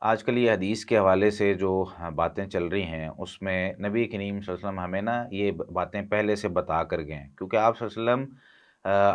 آج کل یہ حدیث کے حوالے سے جو باتیں چل رہی ہیں اس میں نبی کریم صلی اللہ علیہ وسلم ہمیں نا یہ باتیں پہلے سے بتا کر گئے ہیں، کیونکہ آپ صلی اللہ علیہ وسلم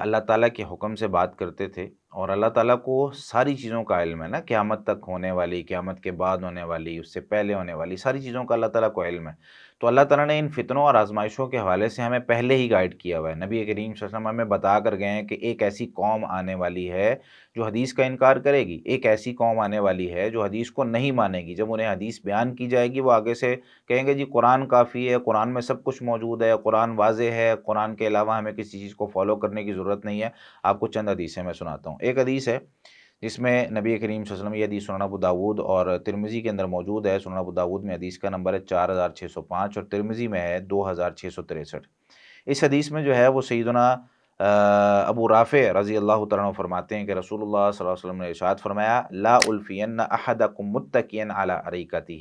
اللہ تعالیٰ کے حکم سے بات کرتے تھے، اور اللہ تعالیٰ کو ساری چیزوں کا علم ہے نا، قیامت تک ہونے والی، قیامت کے بعد ہونے والی، اس سے پہلے ہونے والی ساری چیزوں کا اللہ تعالیٰ کو علم ہے۔ تو اللہ تعالیٰ نے ان فتنوں اور آزمائشوں کے حوالے سے ہمیں پہلے ہی گائیڈ کیا ہوا ہے۔ نبی کریم صلی اللہ علیہ وسلم ہمیں بتا کر گئے ہیں کہ ایک ایسی قوم آنے والی ہے جو حدیث کا انکار کرے گی، ایک ایسی قوم آنے والی ہے جو حدیث کو نہیں مانے گی۔ جب انہیں حدیث بیان کی جائے گی وہ آگے سے کہیں گے جی قرآن کافی ہے، قرآن میں سب کچھ موجود ہے، قرآن واضح ہے، قرآن کے علاوہ ہمیں کسی چیز کو فالو کرنے کی ضرورت نہیں ہے۔ آپ کو چند حدیثیں میں سناتا ہوں۔ ایک حدیث ہے جس میں نبی کریم صلی اللہ علیہ وسلم، یہ حدیث سنن ابو داؤد اور ترمذی کے اندر موجود ہے۔ سنن ابو داؤد میں حدیث کا نمبر ہے 4605 اور ترمذی میں ہے 2663۔ اس حدیث میں جو ہے وہ سیدنا ابو رافع رضی اللہ تعالیٰ عنہ فرماتے ہیں کہ رسول اللہ صلی اللہ علیہ وسلم نے ارشاد فرمایا، لا الفین احدکم متکئا علی اریکتہ،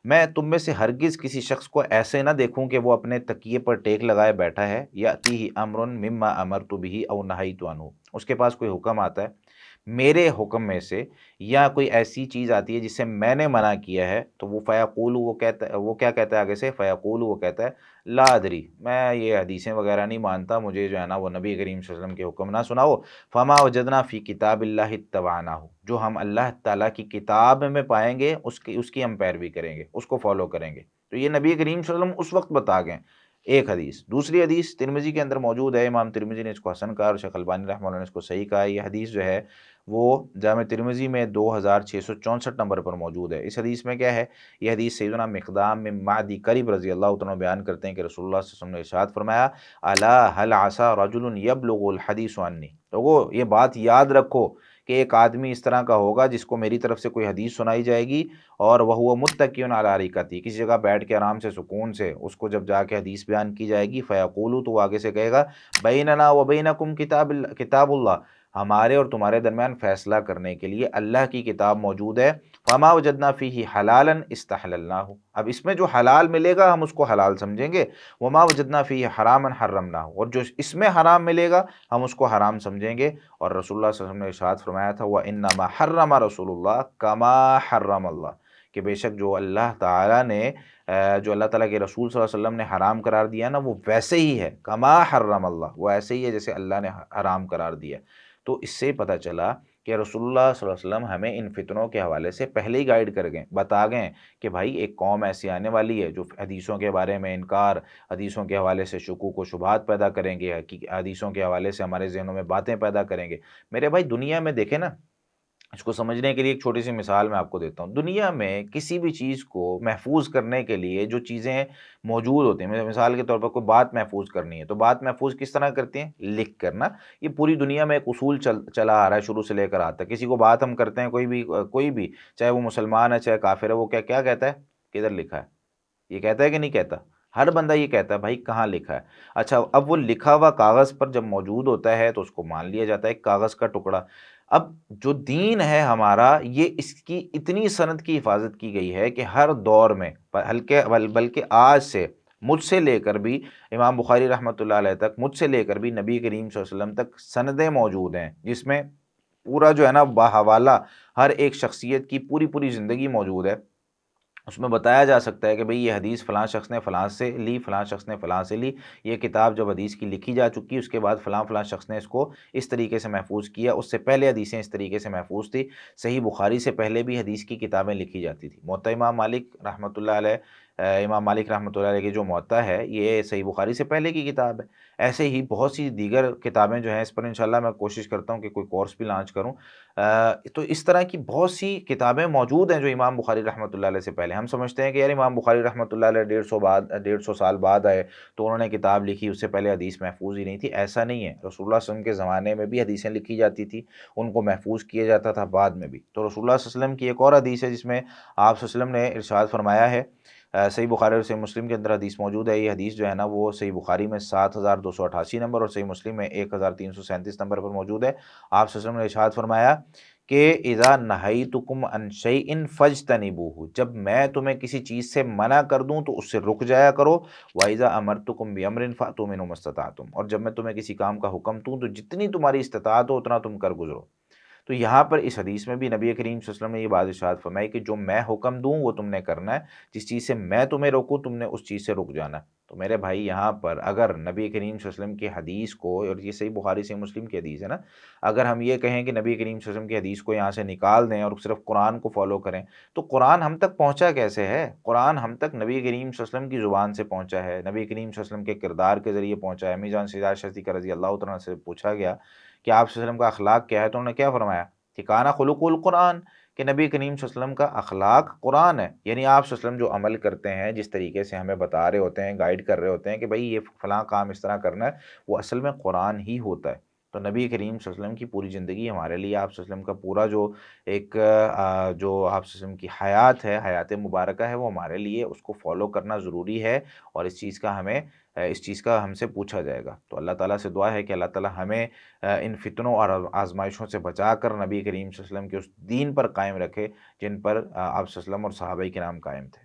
میں تم میں سے ہرگز کسی شخص کو ایسے نہ دیکھوں کہ وہ اپنے تکیے پر ٹیک لگائے بیٹھا ہے، یاتیہ امر مما امرت بہ او نہیت عنہ، اس کے پاس کوئی حکم آتا ہے میرے حکم میں سے، یا کوئی ایسی چیز آتی ہے جسے میں نے منع کیا ہے، تو وہ فیقول، وہ کہتا ہے، وہ کیا کہتا ہے آگے سے، فیقول، وہ کہتا ہے لا ادری، میں یہ حدیثیں وغیرہ نہیں مانتا، مجھے جو ہے نا وہ نبی کریم صلی اللہ علیہ وسلم کے حکم نہ سناؤ، فما وجدنا فی کتاب اللہ اتبعناہ، جو ہم اللہ تعالیٰ کی کتاب میں پائیں گے اس کی ہم پیروی کریں گے، اس کو فالو کریں گے۔ تو یہ نبی کریم صلی اللہ علیہ وسلم اس وقت بتا گئے۔ ایک حدیث، دوسری حدیث ترمذی کے اندر موجود ہے، امام ترمذی نے اس کو حسن کہا اور شیخ البانی رحمہ اللہ نے اس کو صحیح کہا۔ یہ حدیث جو ہے وہ جامع ترمذی میں 2664 نمبر پر موجود ہے۔ اس حدیث میں کیا ہے، یہ حدیث سیدنا مقدام بن معدی کرب رضی اللہ تعالیٰ عنہ بیان کرتے ہیں کہ رسول اللہ صلی اللہ علیہ وسلم نے ارشاد فرمایا، الا هل عسى رجل یبلغ الحدیث عنی، لوگو یہ بات یاد رکھو کہ ایک آدمی اس طرح کا ہوگا جس کو میری طرف سے کوئی حدیث سنائی جائے گی، اور وہ متکی علی اریکتہ، کسی جگہ بیٹھ کے آرام سے سکون سے اس کو جب جا کے حدیث بیان کی جائے گی، فیقول، تو وہ آگے سے کہے گا، بیننا و بینکم کتاب اللہ، ہمارے اور تمہارے درمیان فیصلہ کرنے کے لیے اللہ کی کتاب موجود ہے، فما وجدنا فیہ حلالا استحللناہ، اب اس میں جو حلال ملے گا ہم اس کو حلال سمجھیں گے، وما وجدنا فیہ حراما حرمناہ، اور جو اس میں حرام ملے گا ہم اس کو حرام سمجھیں گے۔ اور رسول اللہ صلی اللہ علیہ وسلم نے ارشاد فرمایا تھا، وَإِنَّمَا حَرَّمَ رسول اللہ کما حرم اللہ، کہ بے شک جو اللہ تعالیٰ نے جو اللہ تعالیٰ کے رسول صلی اللہ علیہ وسلم نے حرام قرار دیا نا، وہ ویسے ہی ہے، کما حرم اللہ، وہ ایسے ہی ہے جیسے اللہ نے حرام قرار دیا۔ تو اس سے پتہ چلا کہ رسول اللہ صلی اللہ علیہ وسلم ہمیں ان فتنوں کے حوالے سے پہلے ہی گائیڈ کر گئے، بتا گئے کہ بھائی ایک قوم ایسی آنے والی ہے جو حدیثوں کے بارے میں انکار، حدیثوں کے حوالے سے شکوک و شبہات پیدا کریں گے، حدیثوں کے حوالے سے ہمارے ذہنوں میں باتیں پیدا کریں گے۔ میرے بھائی دنیا میں دیکھیں نا، اس کو سمجھنے کے لیے ایک چھوٹی سی مثال میں آپ کو دیتا ہوں۔ دنیا میں کسی بھی چیز کو محفوظ کرنے کے لیے جو چیزیں موجود ہوتی ہیں، مثال کے طور پر کوئی بات محفوظ کرنی ہے تو بات محفوظ کس طرح کرتے ہیں؟ لکھ کر نا۔ یہ پوری دنیا میں ایک اصول چلا آ رہا ہے شروع سے لے کر آتا ہے۔ کسی کو بات ہم کرتے ہیں، کوئی بھی چاہے وہ مسلمان ہے چاہے کافر ہے، وہ کیا کہتا ہے؟ کدھر لکھا ہے؟ یہ کہتا ہے کہ نہیں کہتا؟ ہر بندہ یہ کہتا ہے بھائی کہاں لکھا ہے۔ اچھا، اب وہ لکھا ہوا کاغذ پر جب موجود ہوتا ہے تو اس کو مان لیا جاتا ہے ایک کاغذ کا ٹکڑا۔ اب جو دین ہے ہمارا، یہ اس کی اتنی سند کی حفاظت کی گئی ہے کہ ہر دور میں، بلکہ آج سے مجھ سے لے کر بھی امام بخاری رحمۃ اللہ علیہ تک، مجھ سے لے کر بھی نبی کریم صلی اللہ علیہ وسلم تک سندیں موجود ہیں، جس میں پورا جو ہے نا باحوالہ ہر ایک شخصیت کی پوری پوری زندگی موجود ہے۔ اس میں بتایا جا سکتا ہے کہ بھئی یہ حدیث فلاں شخص نے فلاں سے لی، فلاں شخص نے فلاں سے لی، یہ کتاب جب حدیث کی لکھی جا چکی، اس کے بعد فلاں فلاں شخص نے اس کو اس طریقے سے محفوظ کیا، اس سے پہلے حدیثیں اس طریقے سے محفوظ تھی۔ صحیح بخاری سے پہلے بھی حدیث کی کتابیں لکھی جاتی تھیں۔ موطا امام مالک رحمۃ اللہ علیہ، امام مالک رحمۃ اللہ علیہ کی جو موطا ہے یہ صحیح بخاری سے پہلے کی کتاب ہے۔ ایسے ہی بہت سی دیگر کتابیں جو ہیں، اس پر انشاءاللہ میں کوشش کرتا ہوں کہ کوئی کورس بھی لانچ کروں۔ تو اس طرح کی بہت سی کتابیں موجود ہیں جو امام بخاری رحمۃ اللہ علیہ سے پہلے، ہم سمجھتے ہیں کہ یار امام بخاری رحمۃ اللہ علیہ 150 سال بعد آئے تو انہوں نے کتاب لکھی، اس سے پہلے حدیث محفوظ ہی نہیں تھی۔ ایسا نہیں ہے، رسول اللہ صلی اللہ علیہ وسلم کے زمانے میں بھی حدیثیں لکھی جاتی تھی، ان کو محفوظ کیا جاتا تھا بعد میں بھی۔ تو رسول اللہ صلی اللہ علیہ وسلم کی ایک اور حدیث ہے جس میں آپ صلی اللہ علیہ وسلم نے ارشاد فرمایا ہے، صحیح بخاری اور صحیح مسلم کے اندر حدیث موجود ہے۔ یہ حدیث جو ہے نا وہ صحیح بخاری میں 7288 نمبر اور صحیح مسلم میں 1337 نمبر پر موجود ہے۔ آپ صلی اللہ علیہ وسلم نے ارشاد فرمایا کہ اذا نہیتکم عن شیء فاجتنبوہ، جب میں تمہیں کسی چیز سے منع کر دوں تو اس سے رک جایا کرو، واذا امرتکم بامر فاتوا منہ ما استطعتم، اور جب میں تمہیں کسی کام کا حکم دوں تو جتنی تمہاری استطاعت ہو اتنا تم کر گزرو۔ تو یہاں پر اس حدیث میں بھی نبی کریم صلی اللہ علیہ وسلم نے یہ بات ارشاد فرمائی کہ جو میں حکم دوں وہ تم نے کرنا ہے، جس چیز سے میں تمہیں روکوں تم نے اس چیز سے رک جانا ہے۔ تو میرے بھائی یہاں پر اگر نبی کریم صلی اللہ علیہ وسلم کی حدیث کو، اور یہ صحیح بخاری صحیح مسلم کی حدیث ہے نا، اگر ہم یہ کہیں کہ نبی کریم صلی اللہ علیہ وسلم کی حدیث کو یہاں سے نکال دیں اور صرف قرآن کو فالو کریں، تو قرآن ہم تک پہنچا کیسے ہے؟ قرآن ہم تک نبی کریم صلی اللہ علیہ وسلم کی زبان سے پہنچا ہے، نبی کریم صلی اللہ علیہ وسلم کے کردار کے ذریعے پہنچا ہے۔ امی جان سیدہ عائشہ صدیقہ رضی اللہ تعالیٰ عنہ سے پوچھا گیا کہ آپ صلی اللہ علیہ وسلم کا اخلاق کیا ہے، تو انہوں نے کیا فرمایا کہ کانا خلق القرآن، کہ نبی کریم صلی اللہ علیہ وسلم کا اخلاق قرآن ہے، یعنی آپ صلی اللہ علیہ وسلم جو عمل کرتے ہیں، جس طریقے سے ہمیں بتا رہے ہوتے ہیں، گائیڈ کر رہے ہوتے ہیں کہ بھائی یہ فلاں کام اس طرح کرنا ہے، وہ اصل میں قرآن ہی ہوتا ہے۔ تو نبی کریم صلی اللہ علیہ وسلم کی پوری زندگی ہمارے لیے، آپ صلی اللہ علیہ وسلم کا پورا جو ایک جو آپ صلی اللہ علیہ وسلم کی حیات ہے، حیات مبارکہ ہے، وہ ہمارے لیے اس کو فالو کرنا ضروری ہے، اور اس چیز کا ہم سے پوچھا جائے گا۔ تو اللہ تعالیٰ سے دعا ہے کہ اللہ تعالیٰ ہمیں ان فتنوں اور آزمائشوں سے بچا کر نبی کریم صلی اللہ علیہ وسلم کے اس دین پر قائم رکھے جن پر آپ صلی اللہ علیہ وسلم اور صحابہ کرام قائم تھے۔